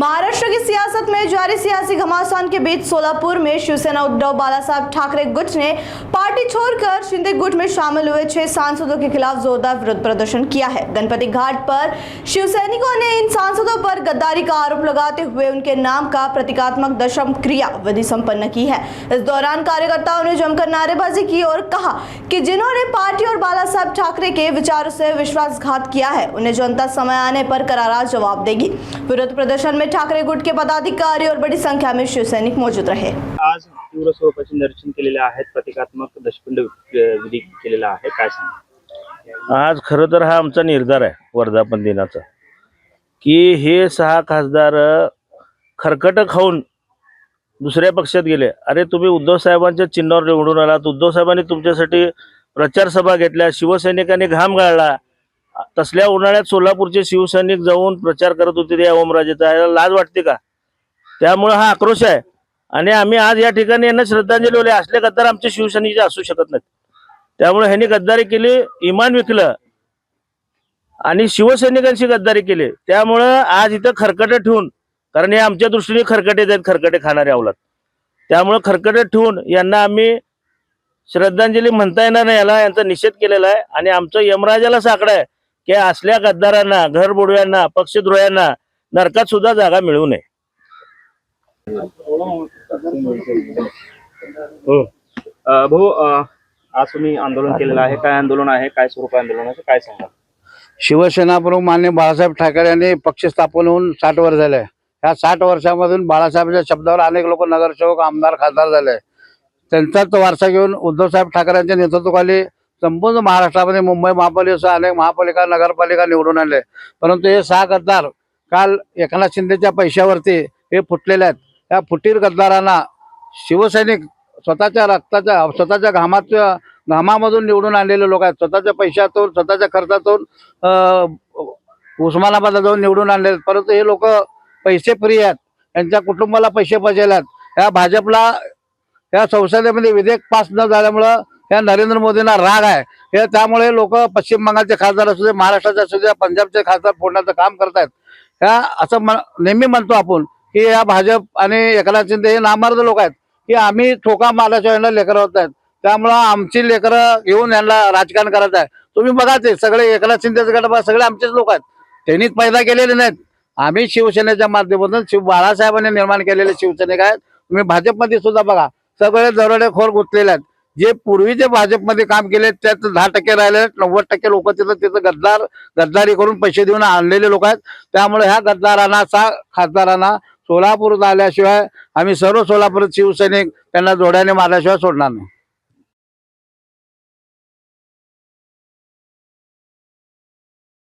महाराष्ट्र की सियासत में जारी सियासी घमासान के बीच सोलापुर में शिवसेना उद्धव बालासाहेब ठाकरे गुट ने पार्टी छोड़कर शिंदे गुट में शामिल हुए 6 सांसदों के खिलाफ जोरदार विरोध प्रदर्शन किया है। गणपति घाट पर शिवसैनिकों ने इन सांसदों पर गद्दारी का आरोप लगाते हुए उनके नाम का प्रतीकात्मक दशम क्रिया विधि संपन्न की है। इस दौरान कार्यकर्ताओं ने जमकर नारेबाजी की और कहा कि जिन्होंने पार्टी और बालासाहेब ठाकरे के विचारों से विश्वासघात किया है उन्हें जनता समय आने पर करारा जवाब देगी। विरोध प्रदर्शन में ठाकरे गुट के पदाधिकारी और बड़ी संख्या में शिवसैनिक मौजूद रहे। आज तीव्र स्वरूपाचे निरीक्षण केलेले आहेत, प्रतिकात्मक दशपिंड विधी केलेला आहे, काय सांगा? आज खरं तर हा आमचा निर्धार आहे वर्धापन दिनाचा की हे 6 खासदार खरकट खाऊन दुसऱ्या पक्षात गेले। अरे तुम्ही उद्धव साहेबांच्या चिन्हावर निवडून आलात, उद्धव साहेबांनी तुमच्यासाठी प्रचार सभा घेतल्या, शिवसैनिकांनी घाम गाळला, तसल्या उन्हाळ्यात सोलापूरचे शिवसैनिक जाऊन प्रचार करत होते त्या ओमराजेचा, याला लाज वाटते का? त्यामुळे हा आक्रोश आहे आणि आम्ही आज या ठिकाणी यांना श्रद्धांजली वाले असले गद्दार आमचे शिवसैनिक असू शकत नाहीत। त्यामुळे ह्यांनी गद्दारी केली, इमान विकलं आणि शिवसैनिकांशी गद्दारी केली। त्यामुळे आज इथं खरकटे ठेवून, कारण हे आमच्या दृष्टीने खरकटे आहेत, खरकटे खाणारे अवलाद, त्यामुळे खरकटे ठेवून यांना आम्ही श्रद्धांजली म्हणता येणार नाही, याला यांचा निषेध केलेला आहे। आणि आमचं यमराजाला साकडं आहे की असल्या गद्दारांना, घर बुडव्यांना, पक्षद्रोह्यांना नरकात सुद्धा जागा मिळू नये। भाऊ, आज तुम्ही आंदोलन केलेलं आहे, काय आंदोलन आहे, काय स्वरूप आंदोलनाचं काय सांगा? शिवसेना प्रमुख माननीय बाळासाहेब ठाकरे यांनी पक्ष स्थापन होऊन 60 वर्ष झाले। ह्या 60 वर्षामधून बाळासाहेबांच्या शब्दावर अनेक लोक नगरसेवक, आमदार, खासदार झाले। त्यांचाच वारसा घेऊन उद्धवसाहेब ठाकरेंच्या नेतृत्वाखाली संपूर्ण महाराष्ट्रामध्ये मुंबई महापालिकेसह अनेक महापालिका, नगरपालिका निवडून आले। परंतु हे 6 गद्दार काल एकनाथ शिंदेच्या पैशावरती हे फुटलेले आहेत। या फुटीर गद्दारांना शिवसैनिक स्वतःच्या रक्ताच्या, स्वतःच्या घामामधून निवडून आणलेले लोक आहेत। स्वतःच्या पैशातून, स्वतःच्या खर्चातून उस्मानाबादला जाऊन निवडून आणले। परंतु हे लोक पैसे प्रिय आहेत, त्यांच्या कुटुंबाला पैसे पाहिजे आहेत। या भाजपला या संसदेमध्ये विधेयक पास न झाल्यामुळं या नरेंद्र मोदींना राग आहे। हे त्यामुळे लोक पश्चिम बंगालचे खासदार असू दे, महाराष्ट्राचे असू दे, पंजाबचे खासदार फोडण्याचं काम करतायत। ह्या असं नेहमी म्हणतो आपण की या भाजप आणि एकनाथ शिंदे हे नामर्द लोक आहेत की आम्ही ठोका मारल्याशिवाय यांना लेकरं होत आहेत, त्यामुळं आमची लेकरं घेऊन यांना राजकारण करायचं आहे। तुम्ही बघा ते सगळे एकनाथ शिंदेचे गट सगळे आमचेच लोक आहेत, त्यांनीच पैदा केलेले नाहीत। आम्ही शिवसेनेच्या माध्यमातून बाळासाहेबांनी निर्माण केलेले शिवसैनिक आहेत। तुम्ही भाजपमध्ये सुद्धा बघा, सगळे दरोडेखोर गुंतलेले आहेत। जे पूर्वीचे भाजपमध्ये काम केले त्यात 10% राहिले, 90% लोक तिथं गद्दारी करून पैसे देऊन आणलेले लोक आहेत। त्यामुळे ह्या गद्दारांना, 6 खासदारांना सोलापूर आल्याशिवाय आम्ही सर्व सोलापूर शिवसैनिक त्यांना जोड्याने मारल्याशिवाय सोडणार नाही।